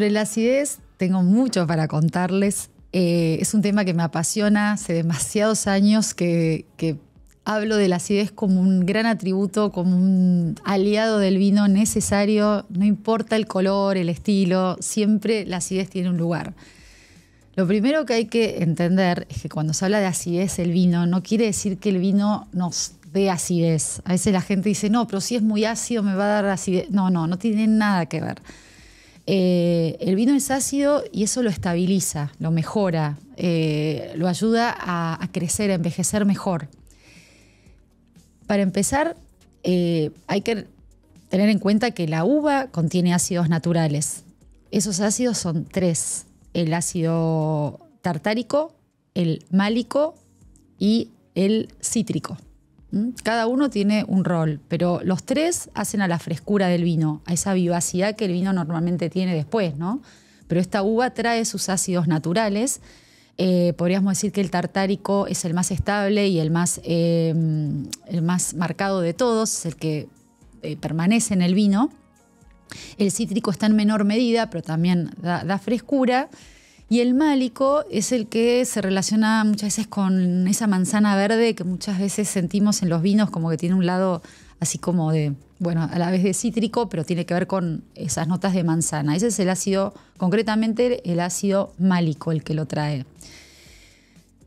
Sobre la acidez tengo mucho para contarles. Es un tema que me apasiona hace demasiados años que hablo de la acidez como un gran atributo, como un aliado del vino necesario. No importa el color, el estilo, siempre la acidez tiene un lugar. Lo primero que hay que entender es que cuando se habla de acidez el vino, no quiere decir que el vino nos dé acidez. A veces la gente dice, no, pero si es muy ácido me va a dar acidez. No tiene nada que ver. El vino es ácido y eso lo estabiliza, lo mejora, lo ayuda a crecer, a envejecer mejor. Para empezar, hay que tener en cuenta que la uva contiene ácidos naturales. Esos ácidos son tres: el ácido tartárico, el málico y el cítrico. Cada uno tiene un rol, pero los tres hacen a la frescura del vino, a esa vivacidad que el vino normalmente tiene después, ¿no? Pero esta uva trae sus ácidos naturales. Podríamos decir que el tartárico es el más estable y el más marcado de todos, es el que permanece en el vino. El cítrico está en menor medida, pero también da frescura. Y el málico es el que se relaciona muchas veces con esa manzana verde que muchas veces sentimos en los vinos, como que tiene un lado así como de, bueno, a la vez de cítrico, pero tiene que ver con esas notas de manzana. Ese es el ácido, concretamente el ácido málico, el que lo trae.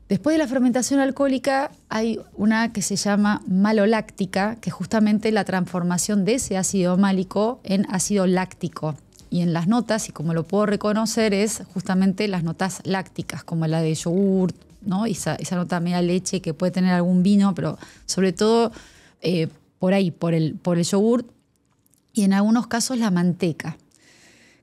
Después de la fermentación alcohólica hay una que se llama maloláctica, que es justamente la transformación de ese ácido málico en ácido láctico. Y en las notas, y como lo puedo reconocer, es justamente las notas lácticas, como la de yogur, ¿no? Esa nota media leche que puede tener algún vino, pero sobre todo por ahí, por el yogur y en algunos casos la manteca.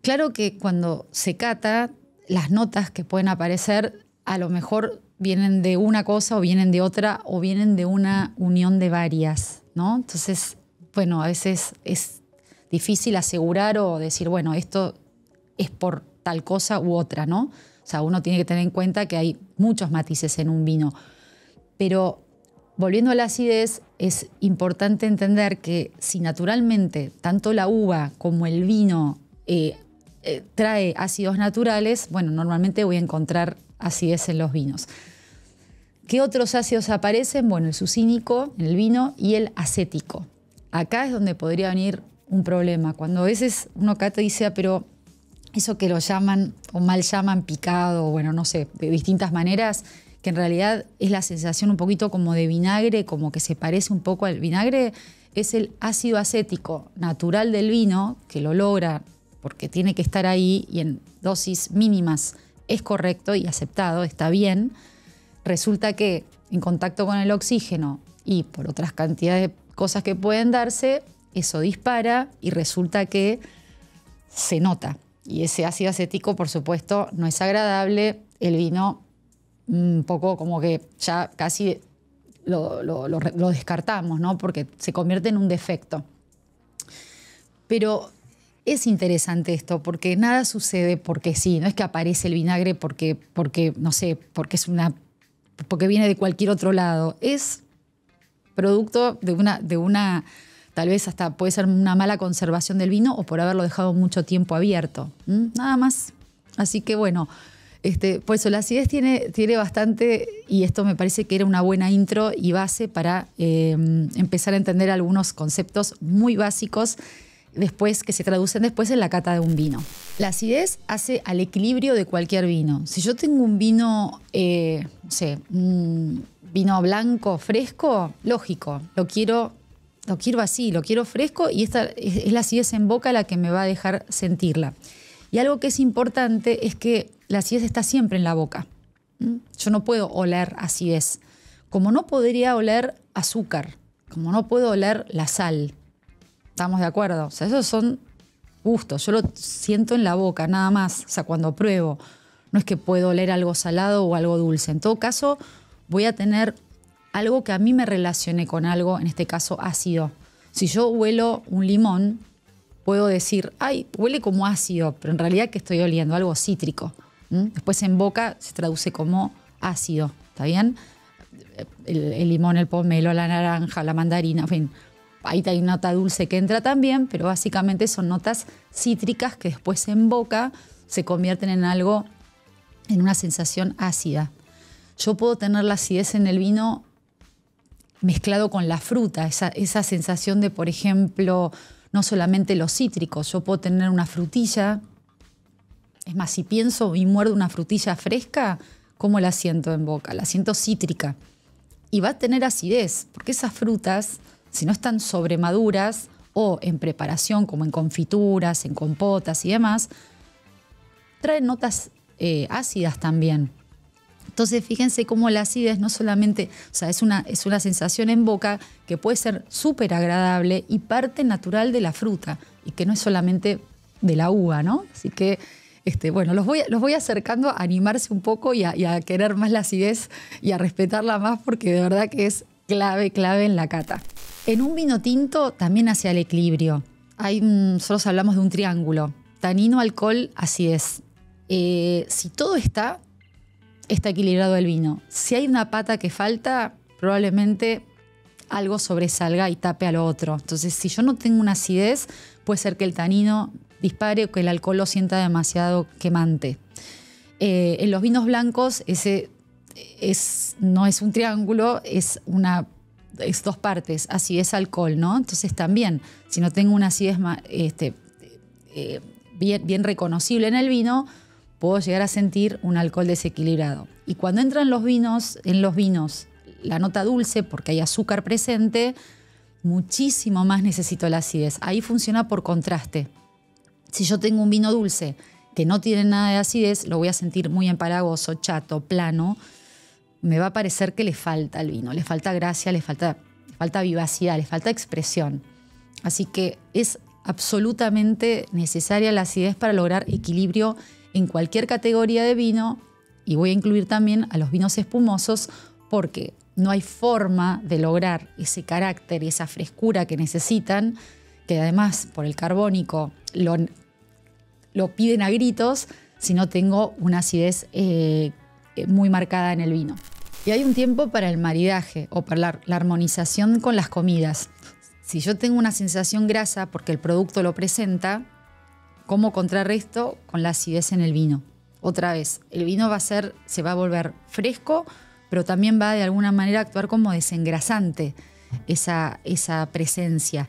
Claro que cuando se cata, las notas que pueden aparecer a lo mejor vienen de una cosa o vienen de otra o vienen de una unión de varias, ¿no? Entonces, bueno, a veces es difícil asegurar o decir, bueno, esto es por tal cosa u otra, ¿no? O sea, uno tiene que tener en cuenta que hay muchos matices en un vino. Pero volviendo a la acidez, es importante entender que si naturalmente tanto la uva como el vino trae ácidos naturales, bueno, normalmente voy a encontrar acidez en los vinos. ¿Qué otros ácidos aparecen? Bueno, el sucínico en el vino y el acético. Acá es donde podría venir un problema. Cuando a veces uno cata y dice, pero eso que lo llaman o mal llaman picado, bueno, no sé, de distintas maneras, que en realidad es la sensación un poquito como de vinagre, como que se parece un poco al vinagre, es el ácido acético natural del vino, que lo logra porque tiene que estar ahí y en dosis mínimas es correcto y aceptado, está bien. Resulta que en contacto con el oxígeno y por otras cantidades de cosas que pueden darse, eso dispara y resulta que se nota. Y ese ácido acético, por supuesto, no es agradable. El vino un poco como que ya casi lo descartamos, ¿no? Porque se convierte en un defecto. Pero es interesante esto, porque nada sucede porque sí. No es que aparece el vinagre porque no sé, porque viene de cualquier otro lado. Es producto de una tal vez hasta puede ser una mala conservación del vino o por haberlo dejado mucho tiempo abierto. Nada más. Así que bueno, por eso la acidez tiene bastante, y esto me parece que era una buena intro y base para empezar a entender algunos conceptos muy básicos después que se traducen después en la cata de un vino. La acidez hace al equilibrio de cualquier vino. Si yo tengo un vino, no sé, un vino blanco fresco, lógico, lo quiero así, lo quiero fresco y esta es la acidez en boca la que me va a dejar sentirla. Y algo que es importante es que la acidez está siempre en la boca. Yo no puedo oler acidez, como no podría oler azúcar, como no puedo oler la sal. ¿Estamos de acuerdo? O sea, esos son gustos, yo lo siento en la boca, nada más. O sea, cuando pruebo, no es que puedo oler algo salado o algo dulce. En todo caso, voy a tener algo que a mí me relacione con algo, en este caso ácido. Si yo huelo un limón, puedo decir, ay, huele como ácido, pero en realidad que estoy oliendo algo cítrico. Después en boca se traduce como ácido, ¿está bien? El limón, el pomelo, la naranja, la mandarina, en fin. Ahí hay nota dulce que entra también, pero básicamente son notas cítricas que después en boca se convierten en algo, en una sensación ácida. Yo puedo tener la acidez en el vino mezclado con la fruta, esa sensación de, por ejemplo, no solamente los cítricos, yo puedo tener una frutilla. Es más, si pienso y muerdo una frutilla fresca, ¿cómo la siento en boca? La siento cítrica. Y va a tener acidez, porque esas frutas, si no están sobremaduras o en preparación, como en confituras, en compotas y demás, traen notas ácidas también. Entonces, fíjense cómo la acidez no solamente, o sea, es una sensación en boca que puede ser súper agradable y parte natural de la fruta, y que no es solamente de la uva, ¿no? Así que, bueno, los voy acercando a animarse un poco y a querer más la acidez y a respetarla más, porque de verdad que es clave en la cata. En un vino tinto también hacia el equilibrio. Nosotros hablamos de un triángulo: tanino, alcohol, acidez. Si todo está equilibrado el vino. Si hay una pata que falta, probablemente algo sobresalga y tape a lo otro. Entonces, si yo no tengo una acidez, puede ser que el tanino dispare o que el alcohol lo sienta demasiado quemante. En los vinos blancos, no es un triángulo, es dos partes, acidez, alcohol, ¿no? Entonces también, si no tengo una acidez bien reconocible en el vino, puedo llegar a sentir un alcohol desequilibrado. Y cuando entran en los vinos, la nota dulce, porque hay azúcar presente, muchísimo más necesito la acidez. Ahí funciona por contraste. Si yo tengo un vino dulce que no tiene nada de acidez, lo voy a sentir muy empalagoso, chato, plano. Me va a parecer que le falta al vino, le falta gracia, le falta vivacidad, le falta expresión. Así que es absolutamente necesaria la acidez para lograr equilibrio en cualquier categoría de vino, y voy a incluir también a los vinos espumosos, porque no hay forma de lograr ese carácter y esa frescura que necesitan, que además por el carbónico lo piden a gritos, si no tengo una acidez muy marcada en el vino. Y hay un tiempo para el maridaje o para la armonización con las comidas. Si yo tengo una sensación grasa porque el producto lo presenta, ¿cómo contrarresto? Con la acidez en el vino. Otra vez, el vino se va a volver fresco, pero también va de alguna manera a actuar como desengrasante esa presencia.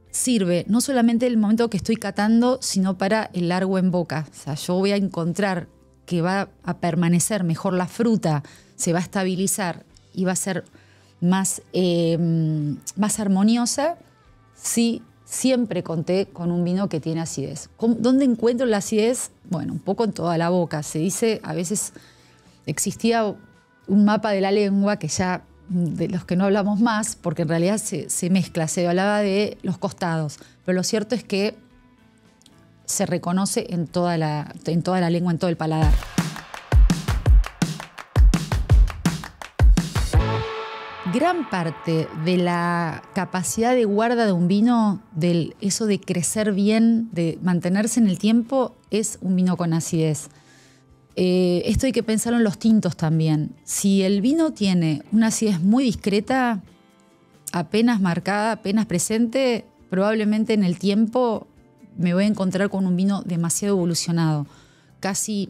Sirve no solamente el momento que estoy catando, sino para el largo en boca. O sea, yo voy a encontrar que va a permanecer mejor la fruta, se va a estabilizar y va a ser más armoniosa si siempre conté con un vino que tiene acidez. ¿Dónde encuentro la acidez? Bueno, un poco en toda la boca. Se dice, a veces existía un mapa de la lengua que ya, de los que no hablamos más, porque en realidad se mezcla, se hablaba de los costados. Pero lo cierto es que se reconoce en toda la lengua, en todo el paladar. Gran parte de la capacidad de guarda de un vino, eso de crecer bien, de mantenerse en el tiempo, es un vino con acidez. Esto hay que pensarlo en los tintos también. Si el vino tiene una acidez muy discreta, apenas marcada, apenas presente, probablemente en el tiempo me voy a encontrar con un vino demasiado evolucionado. Casi,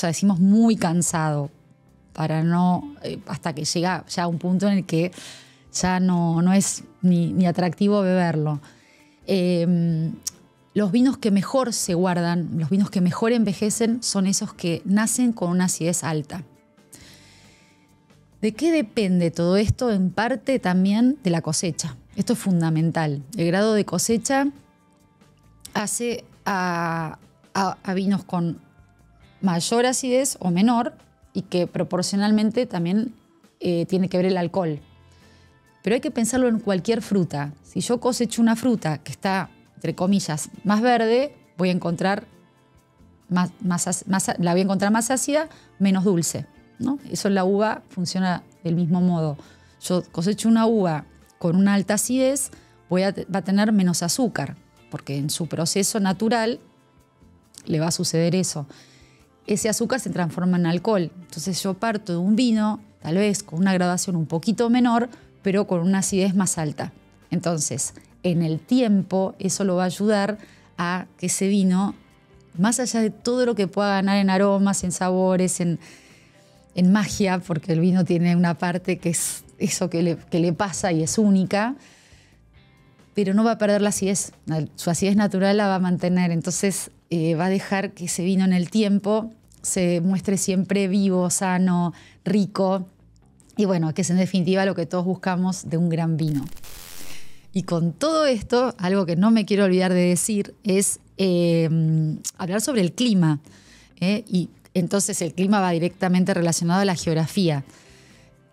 decimos muy cansado, hasta que llega ya a un punto en el que ya no es ni atractivo beberlo. Los vinos que mejor se guardan, los vinos que mejor envejecen, son esos que nacen con una acidez alta. ¿De qué depende todo esto? En parte también de la cosecha. Esto es fundamental. El grado de cosecha hace a vinos con mayor acidez o menor, y que proporcionalmente también tiene que ver el alcohol. Pero hay que pensarlo en cualquier fruta. Si yo cosecho una fruta que está, entre comillas, más verde, voy a encontrar la voy a encontrar más ácida, menos dulce, ¿no? Eso en la uva funciona del mismo modo. Yo cosecho una uva con una alta acidez, va a tener menos azúcar, porque en su proceso natural le va a suceder eso. Ese azúcar se transforma en alcohol. Entonces yo parto de un vino, tal vez con una graduación un poquito menor, pero con una acidez más alta. Entonces, en el tiempo, eso lo va a ayudar a que ese vino, más allá de todo lo que pueda ganar en aromas, en sabores, en magia, porque el vino tiene una parte que es eso que le pasa y es única, pero no va a perder la acidez. Su acidez natural la va a mantener. Entonces va a dejar que ese vino en el tiempo se muestre siempre vivo, sano, rico. Y bueno, que es en definitiva lo que todos buscamos de un gran vino. Y con todo esto, algo que no me quiero olvidar de decir es hablar sobre el clima. Y entonces el clima va directamente relacionado a la geografía.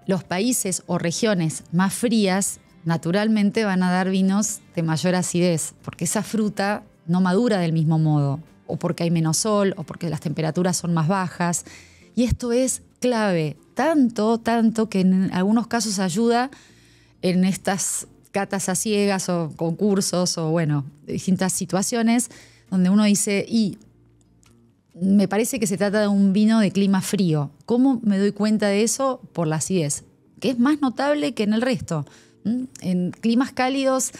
Los países o regiones más frías naturalmente van a dar vinos de mayor acidez, porque esa fruta no madura del mismo modo, o porque hay menos sol, o porque las temperaturas son más bajas. Y esto es clave, tanto que en algunos casos ayuda en estas catas a ciegas o concursos o bueno, distintas situaciones donde uno dice, y me parece que se trata de un vino de clima frío. ¿Cómo me doy cuenta de eso? Por la acidez, que es más notable que en el resto. En climas cálidos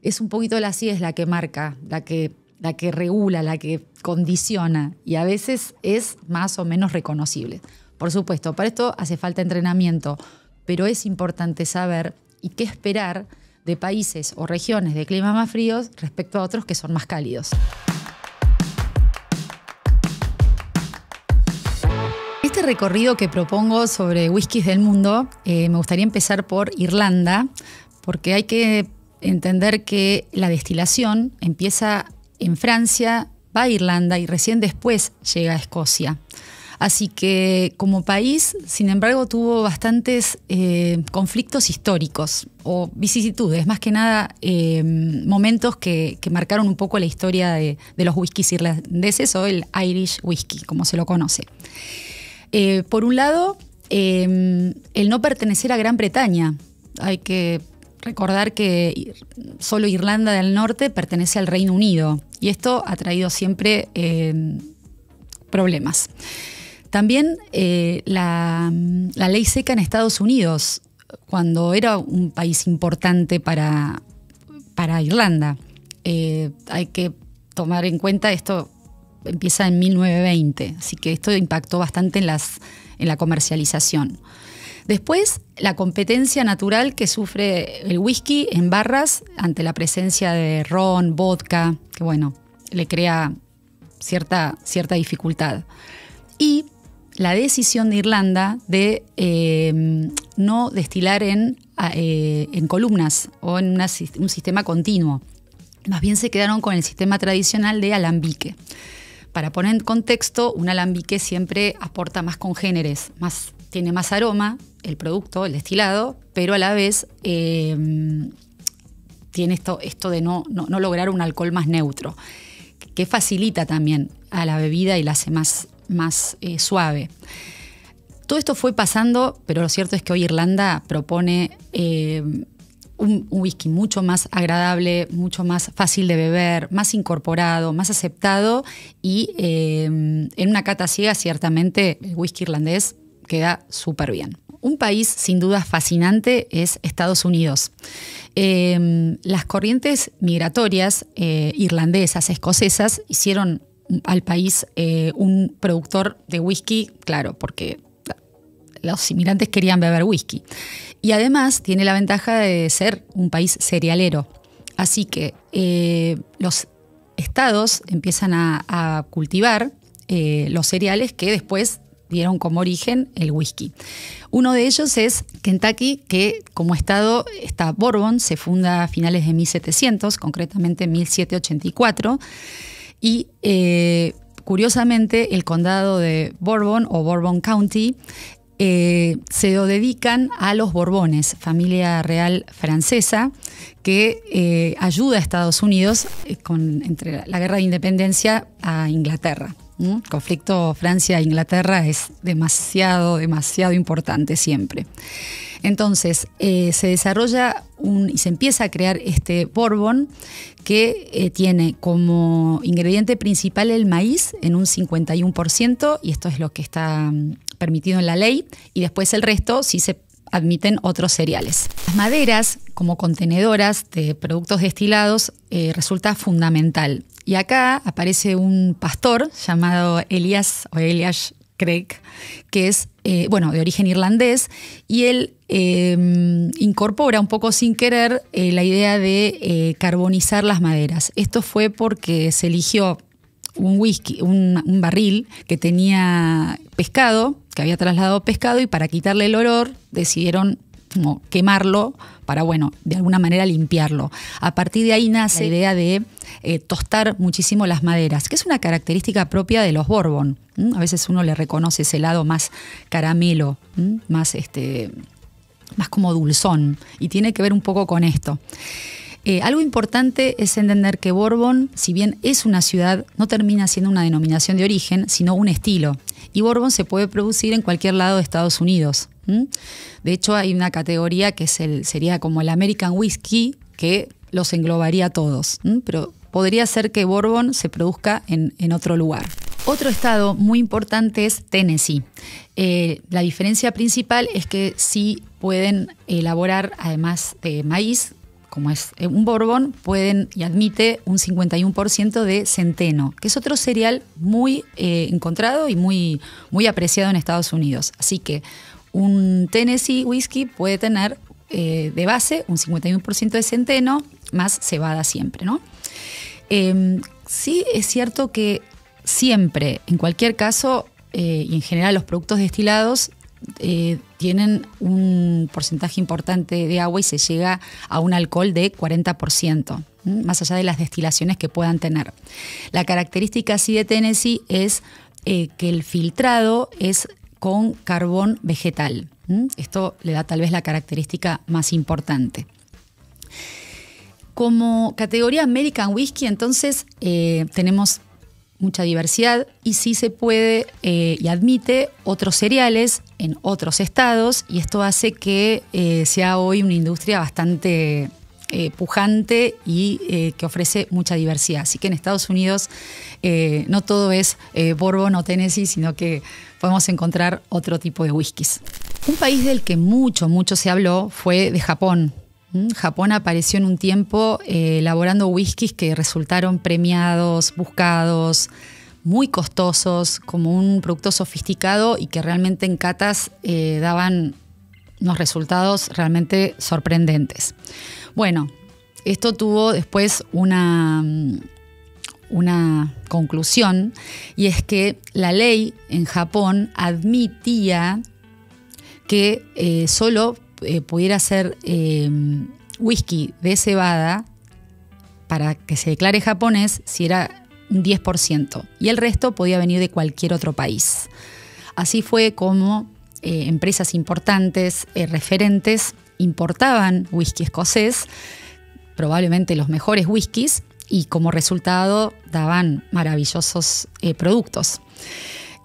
es un poquito la acidez la que marca, la que regula, la que condiciona, y a veces es más o menos reconocible. Por supuesto, para esto hace falta entrenamiento, pero es importante saber y qué esperar de países o regiones de climas más fríos respecto a otros que son más cálidos. Este recorrido que propongo sobre whiskies del mundo, me gustaría empezar por Irlanda, porque hay que entender que la destilación empieza en Francia, va a Irlanda y recién después llega a Escocia. Así que como país, sin embargo, tuvo bastantes conflictos históricos o vicisitudes, más que nada momentos que marcaron un poco la historia de los whiskies irlandeses o el Irish whisky, como se lo conoce. Por un lado, el no pertenecer a Gran Bretaña. Hay que recordar que solo Irlanda del Norte pertenece al Reino Unido y esto ha traído siempre problemas. También la ley seca en Estados Unidos, cuando era un país importante para Irlanda. Hay que tomar en cuenta esto. Empieza en 1920, así que esto impactó bastante en la comercialización. Después, la competencia natural que sufre el whisky en barras ante la presencia de ron, vodka, que bueno, le crea cierta dificultad. Y la decisión de Irlanda de no destilar en columnas o en un sistema continuo. Más bien se quedaron con el sistema tradicional de alambique. Para poner en contexto, un alambique siempre aporta más congéneres, tiene más aroma, el producto, el destilado, pero a la vez tiene esto de no lograr un alcohol más neutro, que facilita también a la bebida y la hace más suave. Todo esto fue pasando, pero lo cierto es que hoy Irlanda propone un whisky mucho más agradable, mucho más fácil de beber, más incorporado, más aceptado y en una cata ciega ciertamente el whisky irlandés queda súper bien. Un país sin duda fascinante es Estados Unidos. Las corrientes migratorias irlandesas, escocesas, hicieron al país un productor de whisky, claro, porque los inmigrantes querían beber whisky. Y además tiene la ventaja de ser un país cerealero. Así que los estados empiezan a cultivar los cereales que después dieron como origen el whisky. Uno de ellos es Kentucky, que como estado está Bourbon, se funda a finales de 1700, concretamente en 1784. Y curiosamente el condado de Bourbon o Bourbon County se lo dedican a los Borbones, familia real francesa que ayuda a Estados Unidos entre la guerra de independencia a Inglaterra. El conflicto Francia-Inglaterra es demasiado importante siempre. Entonces se desarrolla y se empieza a crear este Bourbon que tiene como ingrediente principal el maíz en un 51%, y esto es lo que está permitido en la ley, y después el resto sí se admiten otros cereales. Las maderas como contenedoras de productos destilados resulta fundamental. Y acá aparece un pastor llamado Elias Craig, que es de origen irlandés, y él incorpora un poco sin querer la idea de carbonizar las maderas. Esto fue porque se eligió un barril que tenía pescado, que había trasladado pescado, y para quitarle el olor decidieron como quemarlo para, de alguna manera limpiarlo. A partir de ahí nace la idea de tostar muchísimo las maderas, que es una característica propia de los Bourbon. A veces uno le reconoce ese lado más caramelo, más como dulzón, y tiene que ver un poco con esto. Algo importante es entender que Bourbon, si bien es una ciudad, no termina siendo una denominación de origen, sino un estilo. Y Bourbon se puede producir en cualquier lado de Estados Unidos. De hecho, hay una categoría que sería como el American Whiskey, que los englobaría a todos. Pero podría ser que Bourbon se produzca en otro lugar. Otro estado muy importante es Tennessee. La diferencia principal es que sí pueden elaborar, además de maíz, como es un Bourbon, pueden y admite un 51% de centeno, que es otro cereal muy encontrado y muy, muy apreciado en Estados Unidos. Así que un Tennessee Whiskey puede tener de base un 51% de centeno, más cebada siempre, ¿no? Sí es cierto que siempre, en cualquier caso, y en general los productos destilados, tienen un porcentaje importante de agua y se llega a un alcohol de 40%, más allá de las destilaciones que puedan tener. La característica así de Tennessee es que el filtrado es con carbón vegetal. Esto le da tal vez la característica más importante. Como categoría American Whiskey, entonces, tenemos mucha diversidad y sí se puede y admite otros cereales en otros estados, y esto hace que sea hoy una industria bastante pujante y que ofrece mucha diversidad. Así que en Estados Unidos no todo es Bourbon o Tennessee, sino que podemos encontrar otro tipo de whiskies. Un país del que mucho se habló fue de Japón. Japón apareció en un tiempo elaborando whiskies que resultaron premiados, buscados, muy costosos, como un producto sofisticado, y que realmente en catas daban unos resultados realmente sorprendentes. Bueno, esto tuvo después una conclusión, y es que la ley en Japón admitía que solo pudiera ser whisky de cebada para que se declare japonés si era un 10%, y el resto podía venir de cualquier otro país. Así fue como empresas importantes, referentes, importaban whisky escocés, probablemente los mejores whiskies, y como resultado daban maravillosos productos.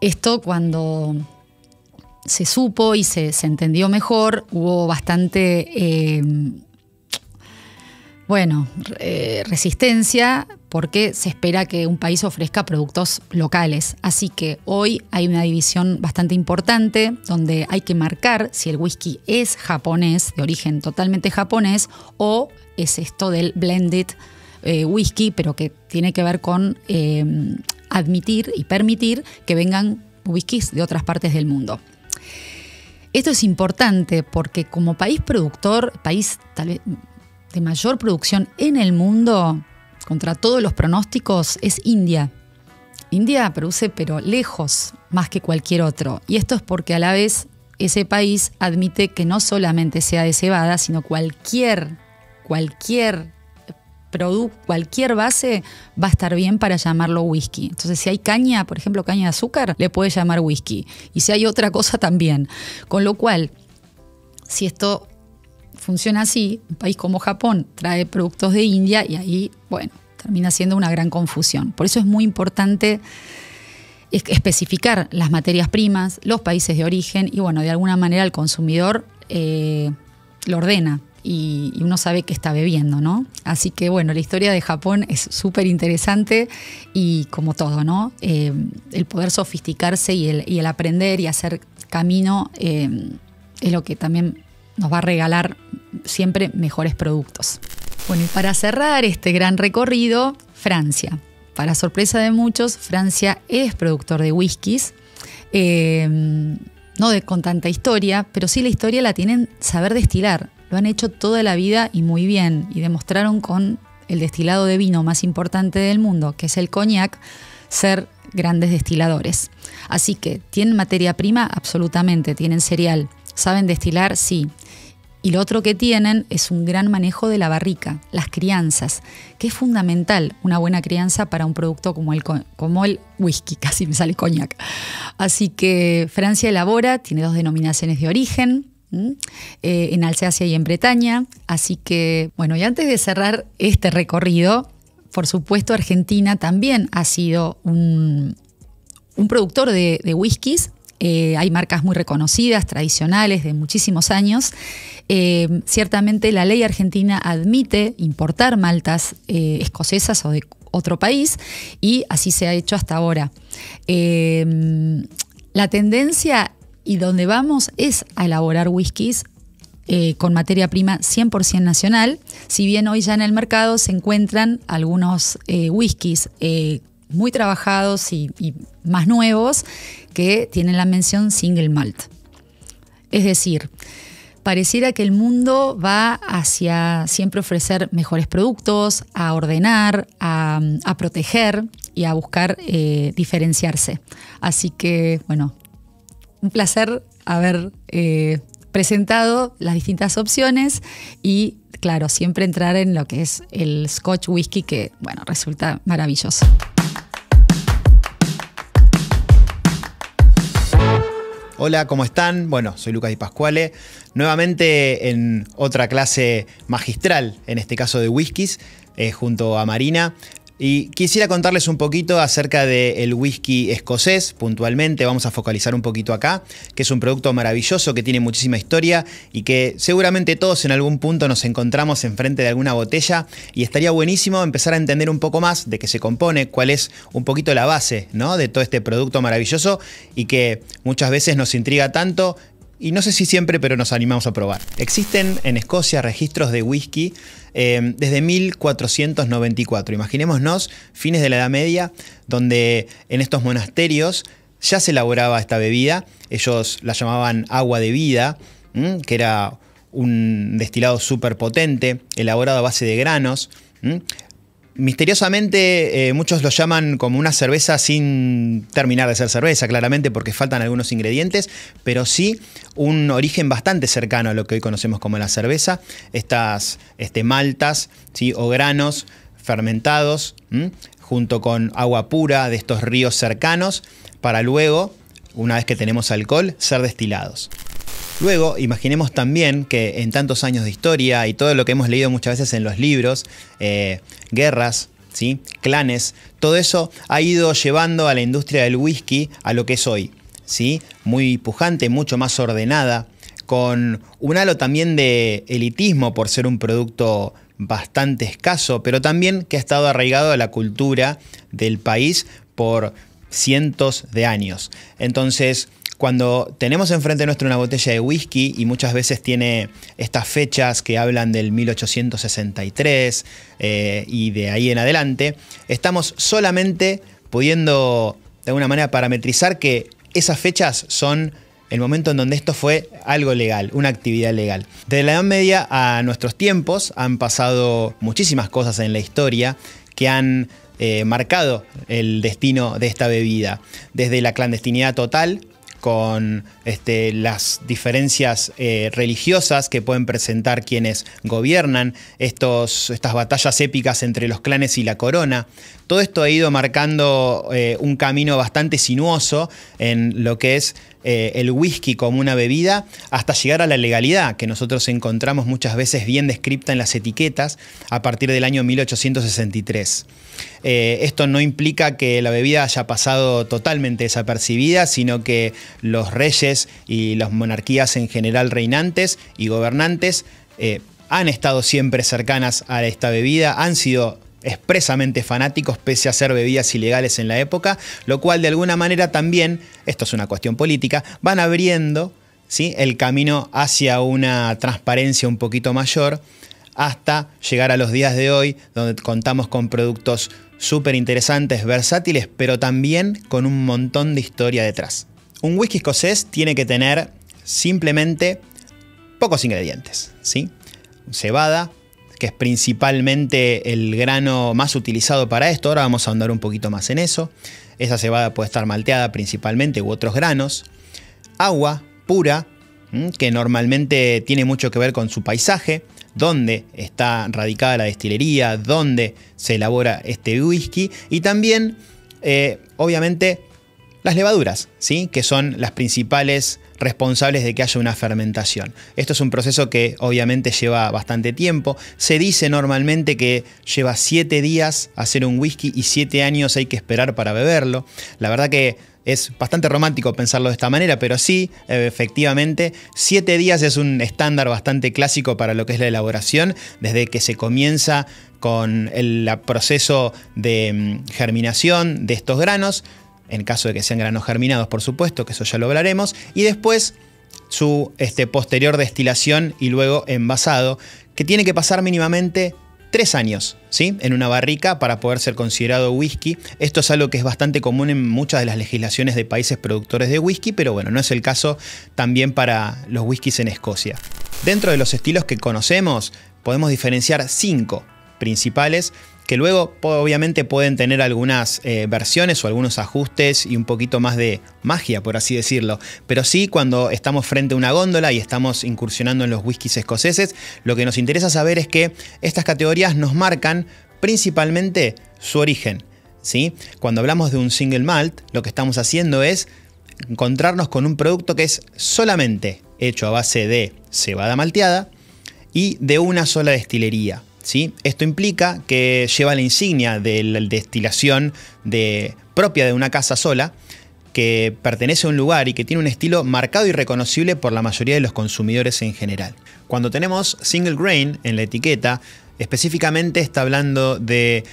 Esto, cuando se supo y se entendió mejor, hubo bastante resistencia, porque se espera que un país ofrezca productos locales. Así que hoy hay una división bastante importante donde hay que marcar si el whisky es japonés, de origen totalmente japonés, o es esto del blended whisky, pero que tiene que ver con admitir y permitir que vengan whiskies de otras partes del mundo. Esto es importante porque como país productor, país tal vez de mayor producción en el mundo, contra todos los pronósticos, es India. India produce, pero lejos más que cualquier otro. Y esto es porque a la vez ese país admite que no solamente sea de cebada, sino cualquier producto, cualquier base va a estar bien para llamarlo whisky. Entonces, si hay caña, por ejemplo, caña de azúcar, le puede llamar whisky. Y si hay otra cosa, también. Con lo cual, si esto funciona así, un país como Japón trae productos de India y ahí, termina siendo una gran confusión. Por eso es muy importante especificar las materias primas, los países de origen, y de alguna manera el consumidor lo ordena. Y uno sabe qué está bebiendo, ¿no? Así que, la historia de Japón es súper interesante, y como todo, ¿no? El poder sofisticarse y el aprender y hacer camino es lo que también nos va a regalar siempre mejores productos. Y para cerrar este gran recorrido, Francia. para sorpresa de muchos, Francia es productor de whiskies. No con tanta historia, pero sí la historia la tienen saber destilar. Lo han hecho toda la vida y muy bien. Y demostraron con el destilado de vino más importante del mundo, que es el cognac, ser grandes destiladores. Así que, ¿tienen materia prima? Absolutamente. ¿Tienen cereal? ¿Saben destilar? Sí. Y lo otro que tienen es un gran manejo de la barrica, las crianzas, que es fundamental una buena crianza para un producto como el whisky, casi me sale cognac. Así que Francia elabora, tiene 2 denominaciones de origen, en Alsacia y en Bretaña. Así que, bueno, y antes de cerrar este recorrido, por supuesto Argentina también ha sido un productor de whiskies. Hay marcas muy reconocidas, tradicionales, de muchísimos años. Ciertamente la ley argentina admite importar maltas escocesas o de otro país, y así se ha hecho hasta ahora. La tendencia y donde vamos es a elaborar whiskies con materia prima 100% nacional, si bien hoy ya en el mercado se encuentran algunos whiskies muy trabajados y más nuevos que tienen la mención single malt. Es decir, pareciera que el mundo va hacia siempre ofrecer mejores productos, a ordenar, a proteger y a buscar diferenciarse. Así que, bueno, un placer haber presentado las distintas opciones y, claro, siempre entrar en lo que es el Scotch whisky, que, bueno, resulta maravilloso. Hola, ¿cómo están? Bueno, soy Lucas Di Pasquale, nuevamente en otra clase magistral, en este caso de whiskies, junto a Marina. Y quisiera contarles un poquito acerca del whisky escocés, puntualmente. Vamos a focalizar un poquito acá, que es un producto maravilloso, que tiene muchísima historia y que seguramente todos en algún punto nos encontramos enfrente de alguna botella, y estaría buenísimo empezar a entender un poco más de qué se compone, cuál es un poquito la base, ¿no?, de todo este producto maravilloso y que muchas veces nos intriga tanto. Y no sé si siempre, pero nos animamos a probar. Existen en Escocia registros de whisky desde 1494. Imaginémonos fines de la Edad Media, donde en estos monasterios ya se elaboraba esta bebida. Ellos la llamaban agua de vida, que era un destilado súper potente, elaborado a base de granos. Misteriosamente muchos lo llaman como una cerveza sin terminar de ser cerveza, claramente, porque faltan algunos ingredientes, pero sí un origen bastante cercano a lo que hoy conocemos como la cerveza. Estas maltas, ¿sí?, o granos fermentados, junto con agua pura de estos ríos cercanos, para luego, una vez que tenemos alcohol, ser destilados. Luego, imaginemos también que en tantos años de historia y todo lo que hemos leído muchas veces en los libros, guerras, ¿sí?, clanes, todo eso ha ido llevando a la industria del whisky a lo que es hoy, ¿sí?, muy pujante, mucho más ordenada, con un halo también de elitismo por ser un producto bastante escaso, pero también que ha estado arraigado a la cultura del país por cientos de años. Entonces, cuando tenemos enfrente nuestro una botella de whisky, y muchas veces tiene estas fechas que hablan del 1863 y de ahí en adelante, estamos solamente pudiendo de alguna manera parametrizar que esas fechas son el momento en donde esto fue algo legal, una actividad legal. Desde la Edad Media a nuestros tiempos han pasado muchísimas cosas en la historia que han marcado el destino de esta bebida. Desde la clandestinidad total, con las diferencias religiosas que pueden presentar quienes gobiernan, estas batallas épicas entre los clanes y la corona. Todo esto ha ido marcando un camino bastante sinuoso en lo que es el whisky como una bebida, hasta llegar a la legalidad, que nosotros encontramos muchas veces bien descrita en las etiquetas a partir del año 1863. Esto no implica que la bebida haya pasado totalmente desapercibida, sino que los reyes y las monarquías en general reinantes y gobernantes han estado siempre cercanas a esta bebida, han sido expresamente fanáticos pese a ser bebidas ilegales en la época, lo cual de alguna manera también, esto es una cuestión política, van abriendo, ¿sí?, el camino hacia una transparencia un poquito mayor, hasta llegar a los días de hoy, donde contamos con productos súper interesantes, versátiles, pero también con un montón de historia detrás. Un whisky escocés tiene que tener simplemente pocos ingredientes, ¿sí? Cebada, que es principalmente el grano más utilizado para esto. Ahora vamos a ahondar un poquito más en eso. Esa cebada puede estar malteada principalmente u otros granos. Agua pura, que normalmente tiene mucho que ver con su paisaje, dónde está radicada la destilería, dónde se elabora este whisky. Y también, obviamente, las levaduras, ¿sí? Que son las principales responsables de que haya una fermentación. Esto es un proceso que obviamente lleva bastante tiempo. Se dice normalmente que lleva 7 días hacer un whisky y 7 años hay que esperar para beberlo. La verdad que es bastante romántico pensarlo de esta manera, pero sí, efectivamente, 7 días es un estándar bastante clásico para lo que es la elaboración, desde que se comienza con el proceso de germinación de estos granos, en caso de que sean granos germinados, por supuesto, que eso ya lo hablaremos, y después su posterior destilación y luego envasado, que tiene que pasar mínimamente 3 años, ¿sí? En una barrica para poder ser considerado whisky. Esto es algo que es bastante común en muchas de las legislaciones de países productores de whisky, pero bueno, no es el caso también para los whiskies en Escocia. Dentro de los estilos que conocemos, podemos diferenciar 5 principales, que luego obviamente pueden tener algunas versiones o algunos ajustes y un poquito más de magia, por así decirlo. Pero sí, cuando estamos frente a una góndola y estamos incursionando en los whiskies escoceses, lo que nos interesa saber es que estas categorías nos marcan principalmente su origen, ¿sí? Cuando hablamos de un single malt, lo que estamos haciendo es encontrarnos con un producto que es solamente hecho a base de cebada malteada y de una sola destilería, ¿sí? Esto implica que lleva la insignia de la destilación propia de una casa sola, que pertenece a un lugar y que tiene un estilo marcado y reconocible por la mayoría de los consumidores en general. Cuando tenemos single grain en la etiqueta, específicamente está hablando de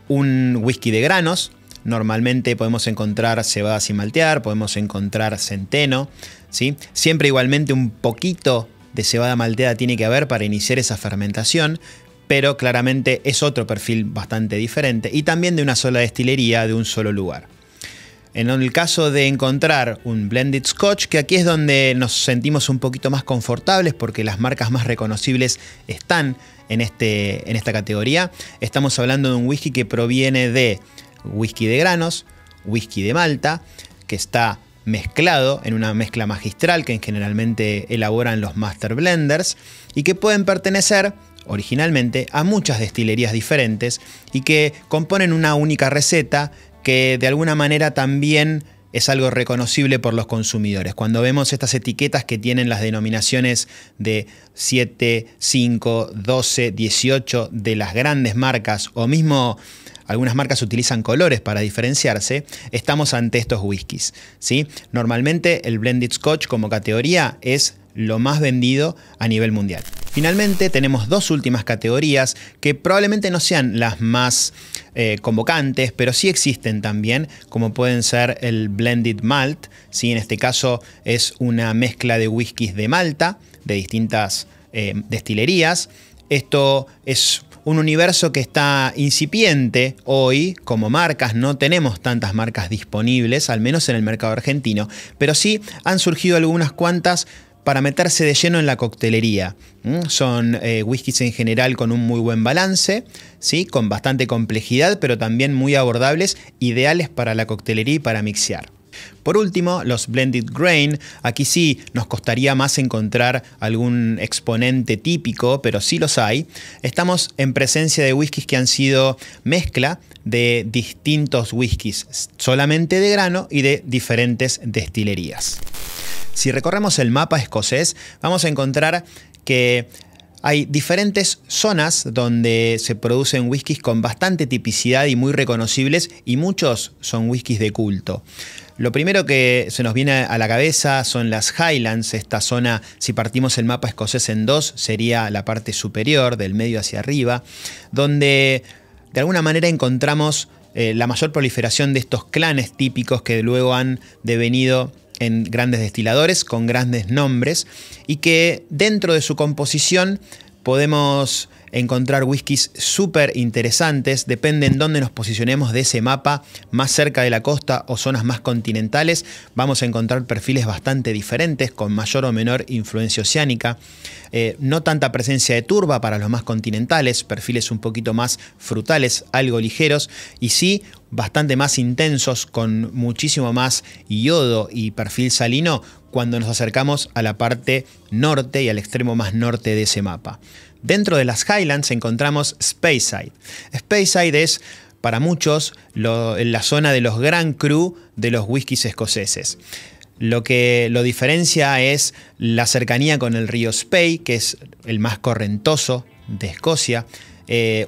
un whisky de granos. Normalmente podemos encontrar cebada sin maltear, podemos encontrar centeno, ¿sí? Siempre igualmente un poquito de cebada malteada tiene que haber para iniciar esa fermentación, pero claramente es otro perfil bastante diferente y también de una sola destilería, de un solo lugar. En el caso de encontrar un blended scotch, que aquí es donde nos sentimos un poquito más confortables porque las marcas más reconocibles están en esta categoría, estamos hablando de un whisky que proviene de whisky de granos, whisky de malta, que está mezclado en una mezcla magistral que generalmente elaboran los master blenders y que pueden pertenecer originalmente a muchas destilerías diferentes y que componen una única receta que de alguna manera también es algo reconocible por los consumidores. Cuando vemos estas etiquetas que tienen las denominaciones de 7, 5, 12, 18 de las grandes marcas o mismo algunas marcas utilizan colores para diferenciarse, estamos ante estos whiskies, ¿sí? Normalmente el blended scotch como categoría es lo más vendido a nivel mundial. Finalmente tenemos 2 últimas categorías que probablemente no sean las más convocantes, pero sí existen también, como pueden ser el blended malt, ¿sí? En este caso es una mezcla de whiskies de malta, de distintas destilerías. Esto es un universo que está incipiente hoy como marcas. No tenemos tantas marcas disponibles, al menos en el mercado argentino, pero sí han surgido algunas cuantas para meterse de lleno en la coctelería. Son whiskies en general con un muy buen balance, ¿sí? Con bastante complejidad, pero también muy abordables, ideales para la coctelería y para mixear. Por último, los blended grain. Aquí sí nos costaría más encontrar algún exponente típico, pero sí los hay. Estamos en presencia de whiskies que han sido mezcla de distintos whiskies, solamente de grano y de diferentes destilerías. Si recorremos el mapa escocés, vamos a encontrar que hay diferentes zonas donde se producen whiskies con bastante tipicidad y muy reconocibles, y muchos son whiskies de culto. Lo primero que se nos viene a la cabeza son las Highlands. Esta zona, si partimos el mapa escocés en 2, sería la parte superior, del medio hacia arriba, donde de alguna manera encontramos la mayor proliferación de estos clanes típicos que luego han devenido en grandes destiladores con grandes nombres y que dentro de su composición podemos encontrar whiskies súper interesantes, depende en dónde nos posicionemos de ese mapa, más cerca de la costa o zonas más continentales, vamos a encontrar perfiles bastante diferentes, con mayor o menor influencia oceánica. No tanta presencia de turba para los más continentales, perfiles un poquito más frutales, algo ligeros, y sí bastante más intensos, con muchísimo más yodo y perfil salino cuando nos acercamos a la parte norte y al extremo más norte de ese mapa. Dentro de las Highlands encontramos Speyside. Speyside es para muchos la zona de los Grand Cru de los whiskies escoceses. Lo que lo diferencia es la cercanía con el río Spey, que es el más correntoso de Escocia,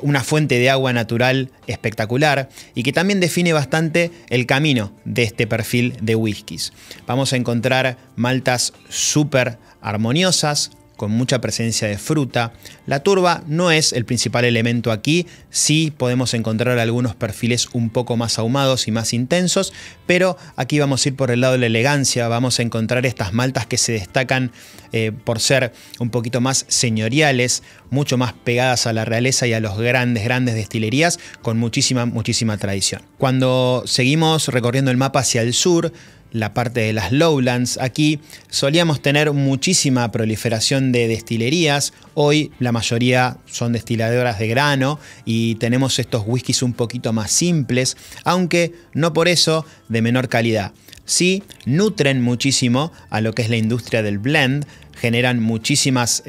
una fuente de agua natural espectacular y que también define bastante el camino de este perfil de whiskies. Vamos a encontrar maltas súper armoniosas, con mucha presencia de fruta. La turba no es el principal elemento aquí, sí podemos encontrar algunos perfiles un poco más ahumados y más intensos, pero aquí vamos a ir por el lado de la elegancia, vamos a encontrar estas maltas que se destacan por ser un poquito más señoriales, mucho más pegadas a la realeza y a los grandes destilerías, con muchísima tradición. Cuando seguimos recorriendo el mapa hacia el sur, la parte de las Lowlands, aquí solíamos tener muchísima proliferación de destilerías. Hoy la mayoría son destiladoras de grano y tenemos estos whiskies un poquito más simples, aunque no por eso de menor calidad. Sí, nutren muchísimo a lo que es la industria del blend, generan muchísimos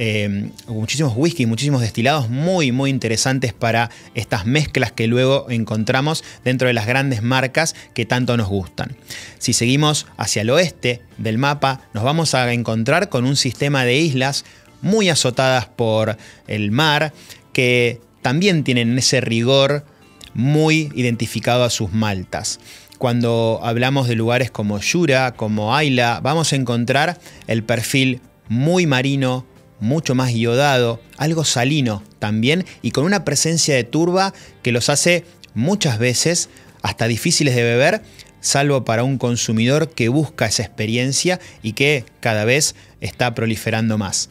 whiskies, muchísimos destilados muy interesantes para estas mezclas que luego encontramos dentro de las grandes marcas que tanto nos gustan. Si seguimos hacia el oeste del mapa, nos vamos a encontrar con un sistema de islas muy azotadas por el mar, que también tienen ese rigor muy identificado a sus maltas. Cuando hablamos de lugares como Jura, como Islay, vamos a encontrar el perfil muy marino, mucho más iodado, algo salino también y con una presencia de turba que los hace muchas veces hasta difíciles de beber, salvo para un consumidor que busca esa experiencia y que cada vez está proliferando más.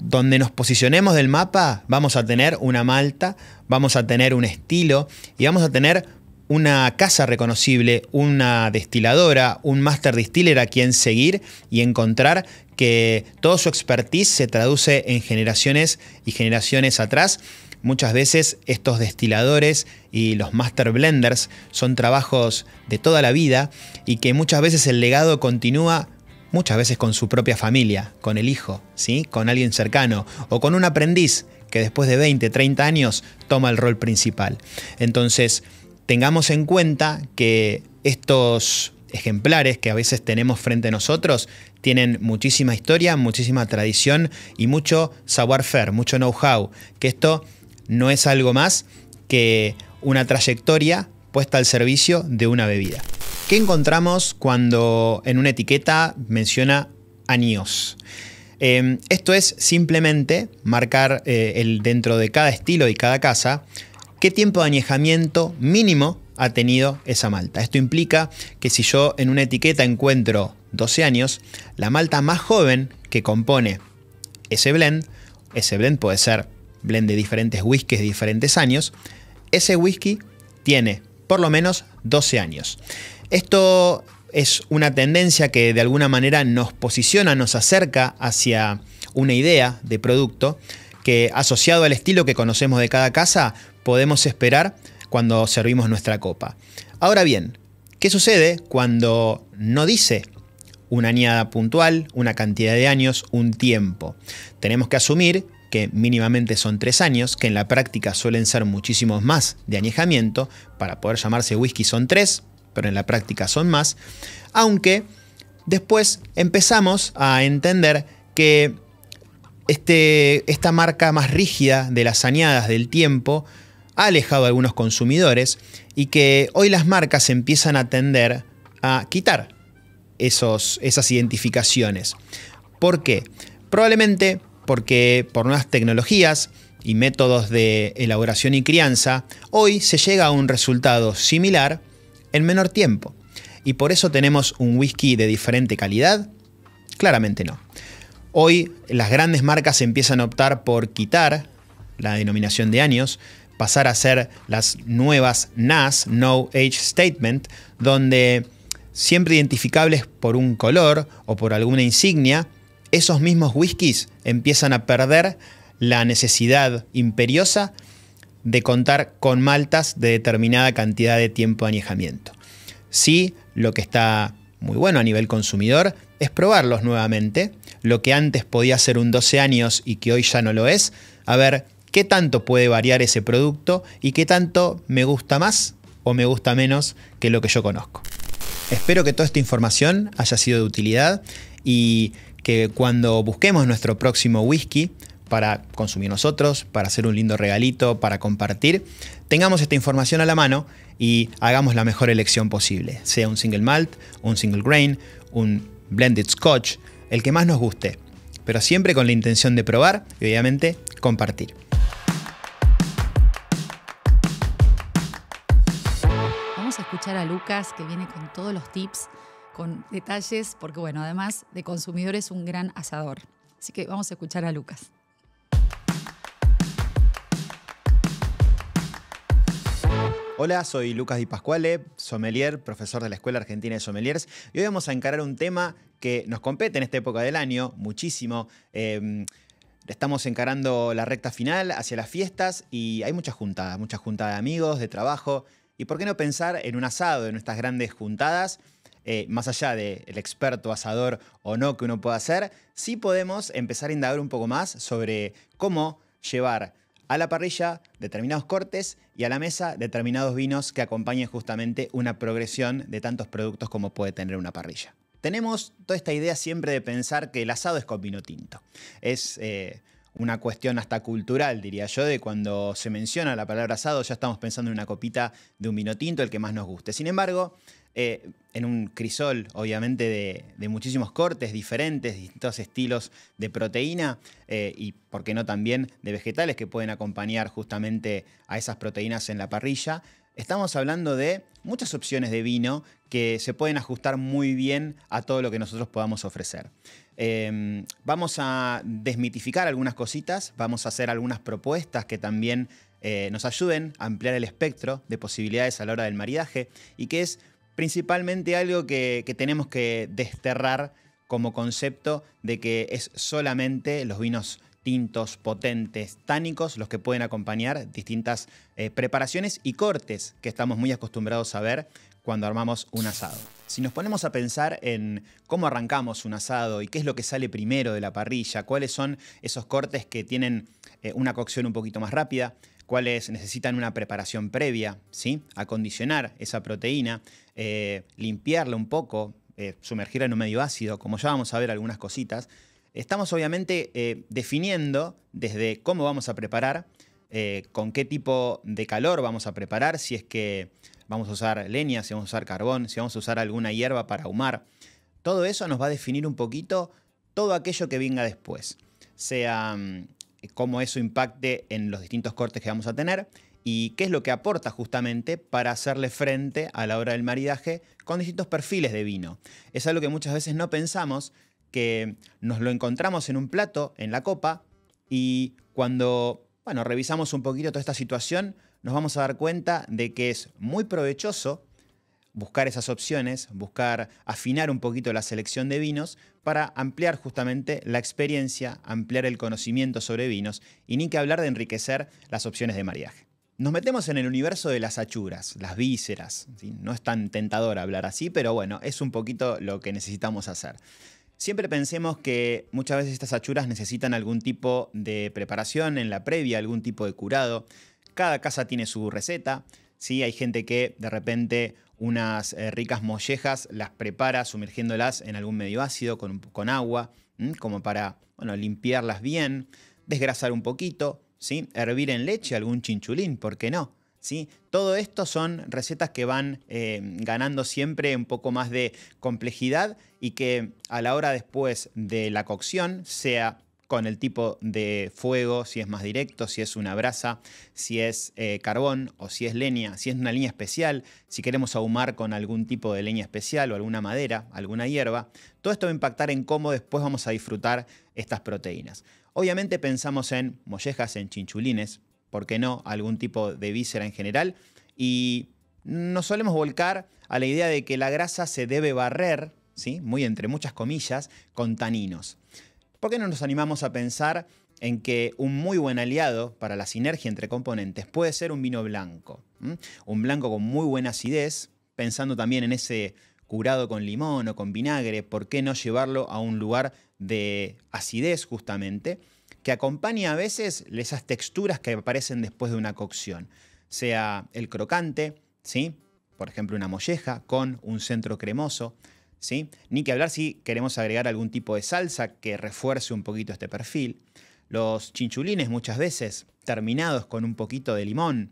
Donde nos posicionemos del mapa vamos a tener una malta, vamos a tener un estilo y vamos a tener una casa reconocible, una destiladora, un master distiller a quien seguir y encontrar que todo su expertise se traduce en generaciones y generaciones atrás. Muchas veces estos destiladores y los master blenders son trabajos de toda la vida y que muchas veces el legado continúa muchas veces con su propia familia, con el hijo, ¿sí? Con alguien cercano o con un aprendiz que después de 20, 30 años toma el rol principal. Entonces, tengamos en cuenta que estos ejemplares que a veces tenemos frente a nosotros tienen muchísima historia, muchísima tradición y mucho savoir-faire, mucho know-how, que esto no es algo más que una trayectoria puesta al servicio de una bebida. ¿Qué encontramos cuando en una etiqueta menciona años? Esto es simplemente marcar dentro de cada estilo y cada casa qué tiempo de añejamiento mínimo ha tenido esa malta. Esto implica que si yo en una etiqueta encuentro 12 años, la malta más joven que compone ese blend puede ser blend de diferentes whiskies de diferentes años, ese whisky tiene por lo menos 12 años. Esto es una tendencia que de alguna manera nos posiciona, nos acerca hacia una idea de producto que, asociado al estilo que conocemos de cada casa, podemos esperar cuando servimos nuestra copa. Ahora bien, ¿qué sucede cuando no dice una añada puntual, una cantidad de años, un tiempo? Tenemos que asumir que mínimamente son 3 años, que en la práctica suelen ser muchísimos más de añejamiento. Para poder llamarse whisky son 3, pero en la práctica son más. Aunque después empezamos a entender que esta marca más rígida de las añadas del tiempo ha alejado a algunos consumidores y que hoy las marcas empiezan a tender a quitar esas identificaciones. ¿Por qué? Probablemente porque por nuevas tecnologías y métodos de elaboración y crianza, hoy se llega a un resultado similar en menor tiempo. ¿Y por eso tenemos un whisky de diferente calidad? Claramente no. Hoy las grandes marcas empiezan a optar por quitar la denominación de años, pasar a ser las nuevas NAS, No Age Statement, donde siempre identificables por un color o por alguna insignia, esos mismos whiskies empiezan a perder la necesidad imperiosa de contar con maltas de determinada cantidad de tiempo de añejamiento. Sí, lo que está muy bueno a nivel consumidor es probarlos nuevamente, lo que antes podía ser un 12 años y que hoy ya no lo es, a ver qué tanto puede variar ese producto y qué tanto me gusta más o me gusta menos que lo que yo conozco. Espero que toda esta información haya sido de utilidad y que cuando busquemos nuestro próximo whisky para consumir nosotros, para hacer un lindo regalito, para compartir, tengamos esta información a la mano y hagamos la mejor elección posible, sea un single malt, un single grain, un blended scotch, el que más nos guste, pero siempre con la intención de probar y obviamente compartir. Vamos a escuchar a Lucas, que viene con todos los tips, con detalles, porque bueno, además de consumidor es un gran asador. Así que vamos a escuchar a Lucas. Hola, soy Lucas Di Pasquale, sommelier, profesor de la Escuela Argentina de Sommeliers, y hoy vamos a encarar un tema que nos compete en esta época del año muchísimo. Estamos encarando la recta final hacia las fiestas y hay mucha juntada de amigos, de trabajo. ¿Y por qué no pensar en un asado, en estas grandes juntadas? Más allá del experto asador o no que uno pueda hacer, sí podemos empezar a indagar un poco más sobre cómo llevar a la parrilla determinados cortes y a la mesa determinados vinos que acompañen justamente una progresión de tantos productos como puede tener una parrilla. Tenemos toda esta idea siempre de pensar que el asado es con vino tinto. Es una cuestión hasta cultural, diría yo, de cuando se menciona la palabra asado ya estamos pensando en una copita de un vino tinto, el que más nos guste. Sin embargo, en un crisol, obviamente, de muchísimos cortes diferentes, distintos estilos de proteína y, por qué no, también de vegetales que pueden acompañar justamente a esas proteínas en la parrilla. Estamos hablando de muchas opciones de vino que se pueden ajustar muy bien a todo lo que nosotros podamos ofrecer. Vamos a desmitificar algunas cositas, vamos a hacer algunas propuestas que también nos ayuden a ampliar el espectro de posibilidades a la hora del maridaje y que es principalmente algo que tenemos que desterrar como concepto de que es solamente los vinos tintos, potentes, tánicos, los que pueden acompañar distintas preparaciones y cortes que estamos muy acostumbrados a ver cuando armamos un asado. Si nos ponemos a pensar en cómo arrancamos un asado y qué es lo que sale primero de la parrilla, cuáles son esos cortes que tienen una cocción un poquito más rápida, cuáles necesitan una preparación previa, ¿sí? Acondicionar esa proteína, limpiarla un poco, sumergirla en un medio ácido, como ya vamos a ver algunas cositas. Estamos obviamente definiendo desde cómo vamos a preparar, con qué tipo de calor vamos a preparar, si es que vamos a usar leña, si vamos a usar carbón, si vamos a usar alguna hierba para ahumar. Todo eso nos va a definir un poquito todo aquello que venga después, sea cómo eso impacte en los distintos cortes que vamos a tener y qué es lo que aporta justamente para hacerle frente a la hora del maridaje con distintos perfiles de vino. Es algo que muchas veces no pensamos, que nos lo encontramos en un plato, en la copa, y cuando revisamos un poquito toda esta situación, nos vamos a dar cuenta de que es muy provechoso buscar esas opciones, buscar afinar un poquito la selección de vinos para ampliar justamente la experiencia, ampliar el conocimiento sobre vinos y ni que hablar de enriquecer las opciones de maridaje. Nos metemos en el universo de las achuras, las vísceras, ¿sí? No es tan tentador hablar así, pero bueno, es un poquito lo que necesitamos hacer. Siempre pensemos que muchas veces estas achuras necesitan algún tipo de preparación en la previa, algún tipo de curado. Cada casa tiene su receta. ¿Sí? Hay gente que de repente unas ricas mollejas las prepara sumergiéndolas en algún medio ácido con agua, como para limpiarlas bien, desgrasar un poquito, ¿sí? Hervir en leche algún chinchulín, ¿por qué no? ¿Sí? Todo esto son recetas que van ganando siempre un poco más de complejidad y que a la hora después de la cocción, sea con el tipo de fuego, si es más directo, si es una brasa, si es carbón o si es leña, si es una leña especial, si queremos ahumar con algún tipo de leña especial o alguna madera, alguna hierba. Todo esto va a impactar en cómo después vamos a disfrutar estas proteínas. Obviamente pensamos en mollejas, en chinchulines, ¿por qué no? Algún tipo de víscera en general. Y nos solemos volcar a la idea de que la grasa se debe barrer, ¿sí? Muy entre muchas comillas, con taninos. ¿Por qué no nos animamos a pensar en que un muy buen aliado para la sinergia entre componentes puede ser un vino blanco? Un blanco con muy buena acidez, pensando también en ese curado con limón o con vinagre, ¿por qué no llevarlo a un lugar de acidez justamente? Que acompaña a veces esas texturas que aparecen después de una cocción. Sea el crocante, ¿sí? Por ejemplo, una molleja con un centro cremoso, ¿sí? Ni que hablar si queremos agregar algún tipo de salsa que refuerce un poquito este perfil. Los chinchulines muchas veces terminados con un poquito de limón.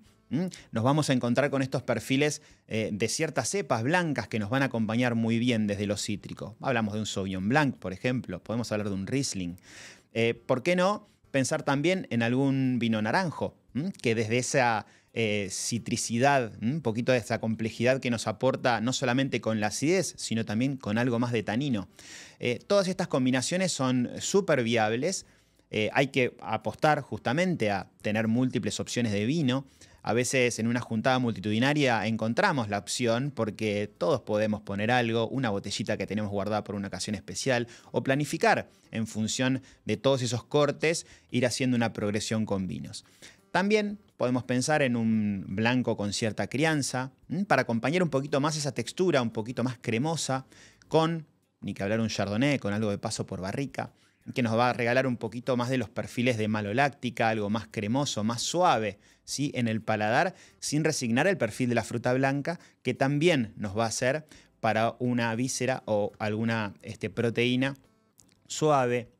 Nos vamos a encontrar con estos perfiles de ciertas cepas blancas que nos van a acompañar muy bien desde lo cítrico. Hablamos de un Sauvignon Blanc, por ejemplo. Podemos hablar de un Riesling. ¿Por qué no pensar también en algún vino naranjo? Que desde esa citricidad, un poquito de esa complejidad que nos aporta no solamente con la acidez, sino también con algo más de tanino. Todas estas combinaciones son súper viables. Hay que apostar justamente a tener múltiples opciones de vino. A veces en una juntada multitudinaria encontramos la opción porque todos podemos poner algo, una botellita que tenemos guardada por una ocasión especial, o planificar en función de todos esos cortes, ir haciendo una progresión con vinos. También podemos pensar en un blanco con cierta crianza, para acompañar un poquito más esa textura, un poquito más cremosa, con, ni que hablar un chardonnay, con algo de paso por barrica, que nos va a regalar un poquito más de los perfiles de maloláctica, algo más cremoso, más suave, ¿sí? En el paladar, sin resignar el perfil de la fruta blanca, que también nos va a hacer para una víscera o alguna proteína suave,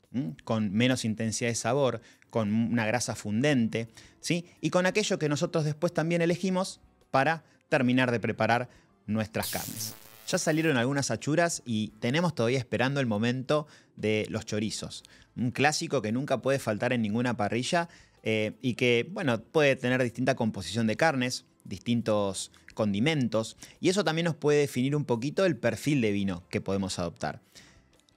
con menos intensidad de sabor, con una grasa fundente, ¿sí? Y con aquello que nosotros después también elegimos para terminar de preparar nuestras carnes. Ya salieron algunas achuras y tenemos todavía esperando el momento de los chorizos. Un clásico que nunca puede faltar en ninguna parrilla y que, bueno, puede tener distinta composición de carnes, distintos condimentos, y eso también nos puede definir un poquito el perfil de vino que podemos adoptar.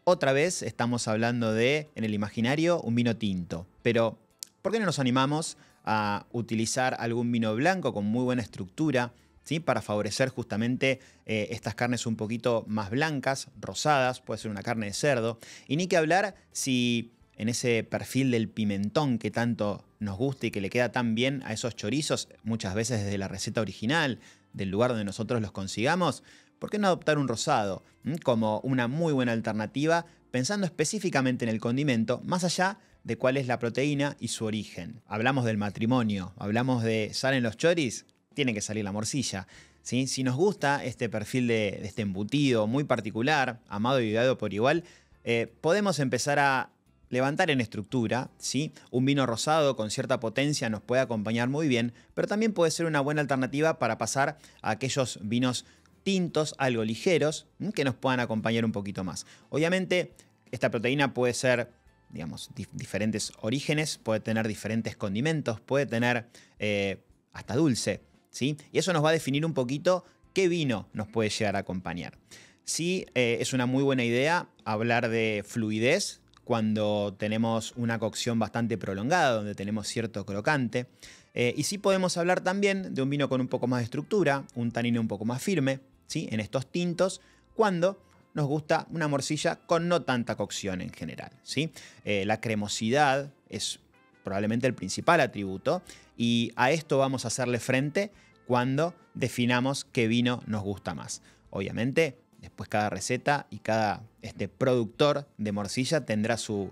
Otra vez estamos hablando de, en el imaginario, un vino tinto, pero ¿por qué no nos animamos a utilizar algún vino blanco con muy buena estructura, ¿sí? Para favorecer justamente estas carnes un poquito más blancas, rosadas, puede ser una carne de cerdo. Y ni que hablar si en ese perfil del pimentón que tanto nos gusta y que le queda tan bien a esos chorizos, muchas veces desde la receta original, del lugar donde nosotros los consigamos, ¿por qué no adoptar un rosado como una muy buena alternativa, pensando específicamente en el condimento, más allá de cuál es la proteína y su origen? Hablamos del matrimonio, hablamos de ¿salen los choris? Tiene que salir la morcilla, ¿sí? Si nos gusta este perfil de este embutido muy particular, amado y odiado por igual, podemos empezar a levantar en estructura, ¿sí? Un vino rosado con cierta potencia nos puede acompañar muy bien, pero también puede ser una buena alternativa para pasar a aquellos vinos tintos, algo ligeros, que nos puedan acompañar un poquito más. Obviamente, esta proteína puede ser, digamos, diferentes orígenes, puede tener diferentes condimentos, puede tener hasta dulce, ¿sí? Y eso nos va a definir un poquito qué vino nos puede llegar a acompañar. Sí, es una muy buena idea hablar de fluidez cuando tenemos una cocción bastante prolongada, donde tenemos cierto crocante. Y sí podemos hablar también de un vino con un poco más de estructura, un tanino un poco más firme, ¿sí? En estos tintos, cuando nos gusta una morcilla con no tanta cocción en general, ¿sí? La cremosidad es probablemente el principal atributo, y a esto vamos a hacerle frente cuando definamos qué vino nos gusta más. Obviamente, después cada receta y cada productor de morcilla tendrá sus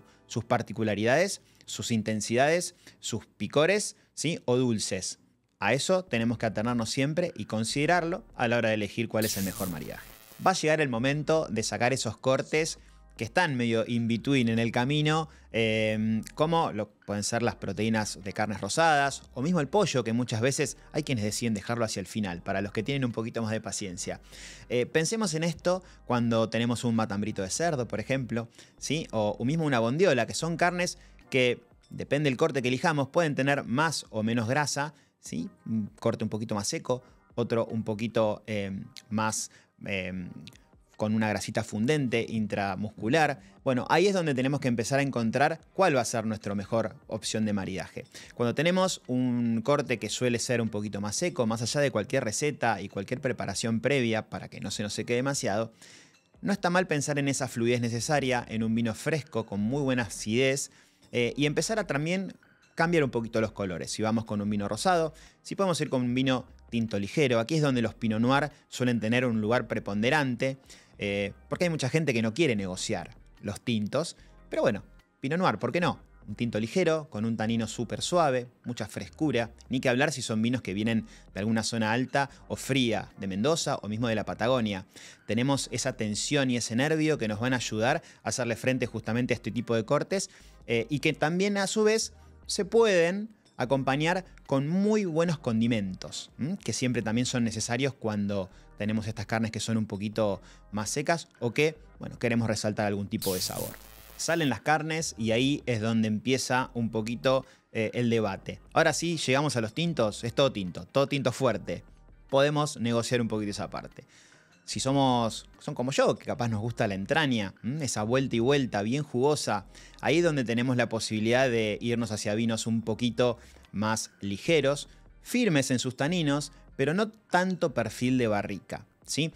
particularidades, sus intensidades, sus picores, ¿sí? O dulces. A eso tenemos que atendernos siempre y considerarlo a la hora de elegir cuál es el mejor maridaje. Va a llegar el momento de sacar esos cortes que están medio in between en el camino, como pueden ser las proteínas de carnes rosadas o mismo el pollo, que muchas veces hay quienes deciden dejarlo hacia el final, para los que tienen un poquito más de paciencia. Pensemos en esto cuando tenemos un matambrito de cerdo, por ejemplo, ¿sí? O mismo una bondiola, que son carnes que depende del corte que elijamos, pueden tener más o menos grasa, ¿sí? Un corte un poquito más seco, otro un poquito más con una grasita fundente intramuscular. Bueno, ahí es donde tenemos que empezar a encontrar cuál va a ser nuestra mejor opción de maridaje. Cuando tenemos un corte que suele ser un poquito más seco, más allá de cualquier receta y cualquier preparación previa para que no se nos seque demasiado, no está mal pensar en esa fluidez necesaria en un vino fresco con muy buena acidez y empezar a también cambiar un poquito los colores. Si vamos con un vino rosado, si podemos ir con un vino tinto ligero. Aquí es donde los Pinot Noir suelen tener un lugar preponderante, porque hay mucha gente que no quiere negociar los tintos. Pero bueno, Pinot Noir, ¿por qué no? Un tinto ligero, con un tanino súper suave, mucha frescura. Ni que hablar si son vinos que vienen de alguna zona alta o fría, de Mendoza o mismo de la Patagonia. Tenemos esa tensión y ese nervio que nos van a ayudar a hacerle frente justamente a este tipo de cortes y que también a su vez se pueden acompañar con muy buenos condimentos, que siempre también son necesarios cuando tenemos estas carnes que son un poquito más secas o que, bueno, queremos resaltar algún tipo de sabor. Salen las carnes y ahí es donde empieza un poquito el debate. Ahora sí, llegamos a los tintos, es todo tinto fuerte. Podemos negociar un poquito esa parte. Si son como yo, que capaz nos gusta la entraña, esa vuelta y vuelta bien jugosa, ahí es donde tenemos la posibilidad de irnos hacia vinos un poquito más ligeros, firmes en sus taninos, pero no tanto perfil de barrica, ¿sí?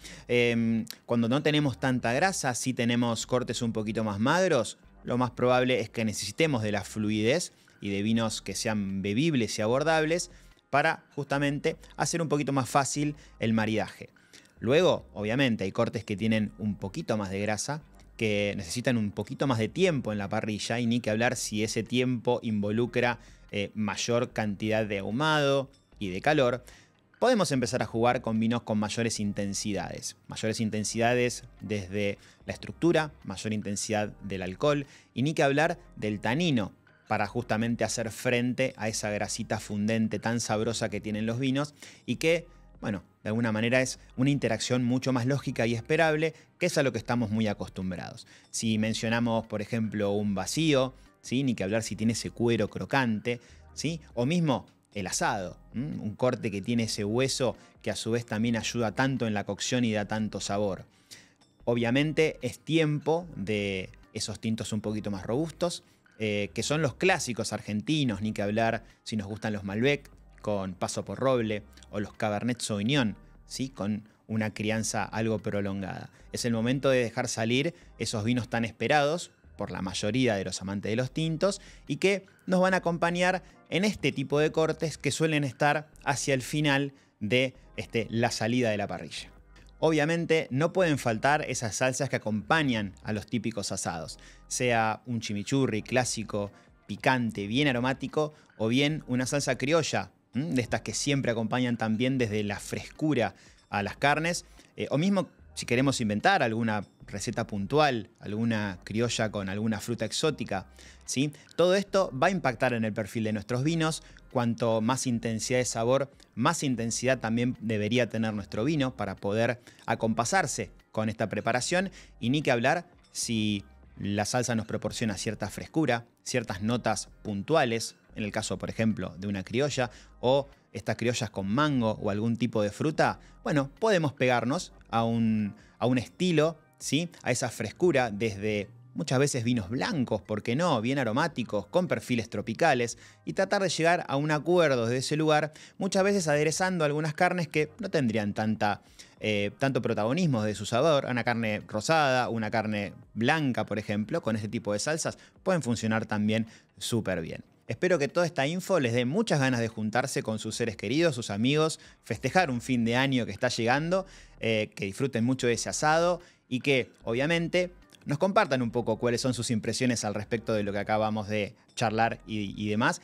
Cuando no tenemos tanta grasa, sí tenemos cortes un poquito más magros, lo más probable es que necesitemos de la fluidez y de vinos que sean bebibles y abordables para justamente hacer un poquito más fácil el maridaje. Luego, obviamente, hay cortes que tienen un poquito más de grasa, que necesitan un poquito más de tiempo en la parrilla, y ni que hablar si ese tiempo involucra mayor cantidad de ahumado y de calor. Podemos empezar a jugar con vinos con mayores intensidades. Mayores intensidades desde la estructura, mayor intensidad del alcohol, y ni que hablar del tanino, para justamente hacer frente a esa grasita fundente tan sabrosa que tienen los vinos y que, bueno, de alguna manera es una interacción mucho más lógica y esperable, que es a lo que estamos muy acostumbrados. Si mencionamos, por ejemplo, un vacío, ¿sí? Ni que hablar si tiene ese cuero crocante, ¿sí? O mismo el asado, un corte que tiene ese hueso que a su vez también ayuda tanto en la cocción y da tanto sabor. Obviamente es tiempo de esos tintos un poquito más robustos, que son los clásicos argentinos, ni que hablar si nos gustan los Malbec, con paso por roble, o los Cabernet Sauvignon, ¿sí? Con una crianza algo prolongada. Es el momento de dejar salir esos vinos tan esperados por la mayoría de los amantes de los tintos y que nos van a acompañar en este tipo de cortes que suelen estar hacia el final de la salida de la parrilla. Obviamente no pueden faltar esas salsas que acompañan a los típicos asados, sea un chimichurri clásico, picante, bien aromático, o bien una salsa criolla, de estas que siempre acompañan también desde la frescura a las carnes, o mismo si queremos inventar alguna receta puntual, alguna criolla con alguna fruta exótica, ¿sí? Todo esto va a impactar en el perfil de nuestros vinos. Cuanto más intensidad de sabor, más intensidad también debería tener nuestro vino para poder acompasarse con esta preparación. Y ni que hablar si la salsa nos proporciona cierta frescura, ciertas notas puntuales, en el caso, por ejemplo, de una criolla, o estas criollas con mango o algún tipo de fruta, bueno, podemos pegarnos a un estilo, ¿sí? A esa frescura desde muchas veces vinos blancos, ¿por qué no? Bien aromáticos, con perfiles tropicales, y tratar de llegar a un acuerdo desde ese lugar, muchas veces aderezando algunas carnes que no tendrían tanto protagonismo de su sabor. Una carne rosada, una carne blanca, por ejemplo, con este tipo de salsas, pueden funcionar también súper bien. Espero que toda esta info les dé muchas ganas de juntarse con sus seres queridos, sus amigos, festejar un fin de año que está llegando, que disfruten mucho de ese asado y que, obviamente, nos compartan un poco cuáles son sus impresiones al respecto de lo que acabamos de charlar y demás.